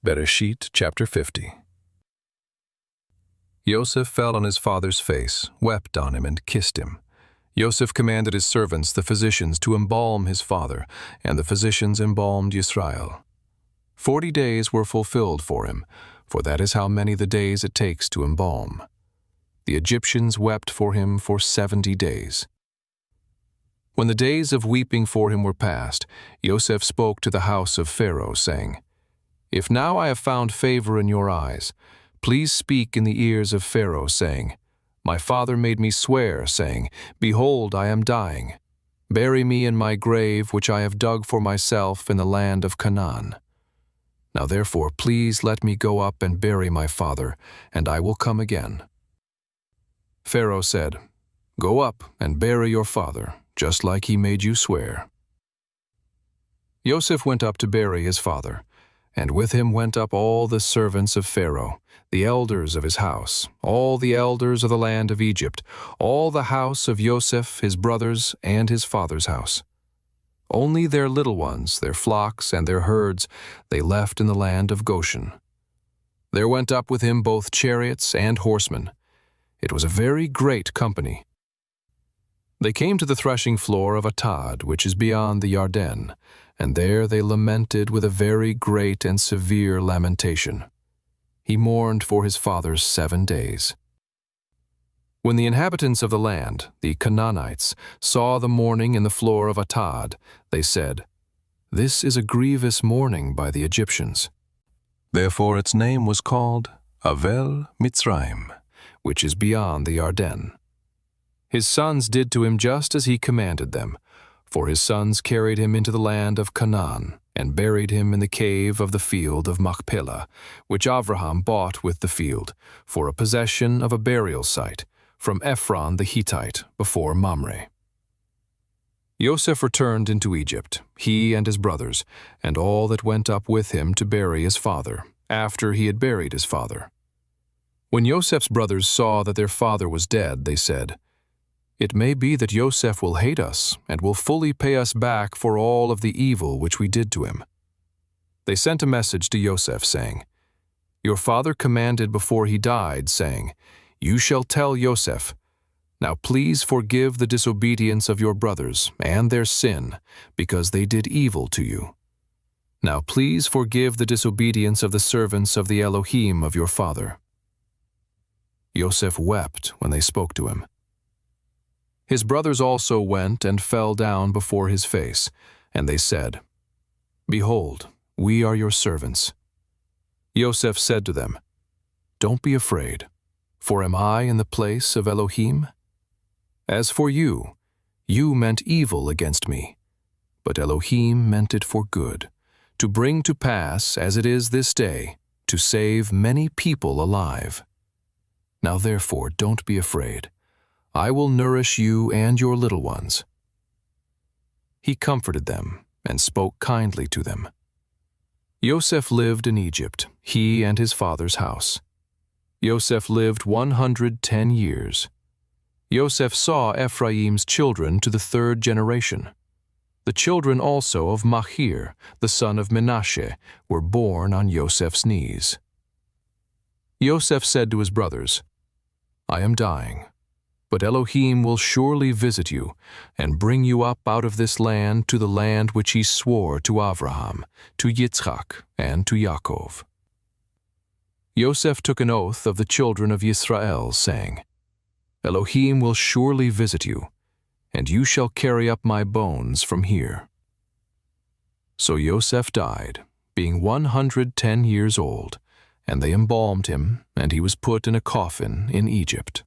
Bereshit chapter 50. Yosef fell on his father's face, wept on him, and kissed him. Yosef commanded his servants, the physicians, to embalm his father, and the physicians embalmed Yisrael. 40 days were fulfilled for him, for that is how many the days it takes to embalm. The Egyptians wept for him for 70 days. When the days of weeping for him were past, Yosef spoke to the house of Pharaoh, saying, "If now I have found favor in your eyes, please speak in the ears of Pharaoh, saying, My father made me swear, saying, Behold, I am dying. Bury me in my grave, which I have dug for myself in the land of Canaan. Now therefore, please let me go up and bury my father, and I will come again." Pharaoh said, "Go up and bury your father, just like he made you swear." Yosef went up to bury his father, and with him went up all the servants of Pharaoh, the elders of his house, all the elders of the land of Egypt, all the house of Yosef, his brothers, and his father's house. Only their little ones, their flocks, and their herds, they left in the land of Goshen. There went up with him both chariots and horsemen. It was a very great company. They came to the threshing floor of Atad, which is beyond the Yarden, and there they lamented with a very great and severe lamentation. He mourned for his father 7 days. When the inhabitants of the land, the Canaanites, saw the mourning in the floor of Atad, they said, "This is a grievous mourning by the Egyptians." Therefore its name was called Avel Mitzrayim, which is beyond the Yarden. His sons did to him just as he commanded them, for his sons carried him into the land of Canaan, and buried him in the cave of the field of Machpelah, which Avraham bought with the field, for a possession of a burial site, from Ephron the Hittite, before Mamre. Yosef returned into Egypt, he and his brothers, and all that went up with him to bury his father, after he had buried his father. When Yosef's brothers saw that their father was dead, they said, "It may be that Yosef will hate us, and will fully pay us back for all of the evil which we did to him." They sent a message to Yosef, saying, "Your father commanded before he died, saying, You shall tell Yosef, Now please forgive the disobedience of your brothers and their sin, because they did evil to you. Now please forgive the disobedience of the servants of the Elohim of your father." Yosef wept when they spoke to him. His brothers also went and fell down before his face, and they said, "Behold, we are your servants." Yosef said to them, "Don't be afraid, for am I in the place of Elohim? As for you, you meant evil against me, but Elohim meant it for good, to bring to pass, as it is this day, to save many people alive. Now therefore don't be afraid. I will nourish you and your little ones." He comforted them and spoke kindly to them. Yosef lived in Egypt, he and his father's house. Yosef lived 110 years. Yosef saw Ephraim's children to the 3rd generation. The children also of Machir, the son of Menashe, were born on Yosef's knees. Yosef said to his brothers, "I am dying. But Elohim will surely visit you, and bring you up out of this land to the land which he swore to Avraham, to Yitzchak, and to Yaakov." Yosef took an oath of the children of Yisrael, saying, "Elohim will surely visit you, and you shall carry up my bones from here." So Yosef died, being 110 years old, and they embalmed him, and he was put in a coffin in Egypt.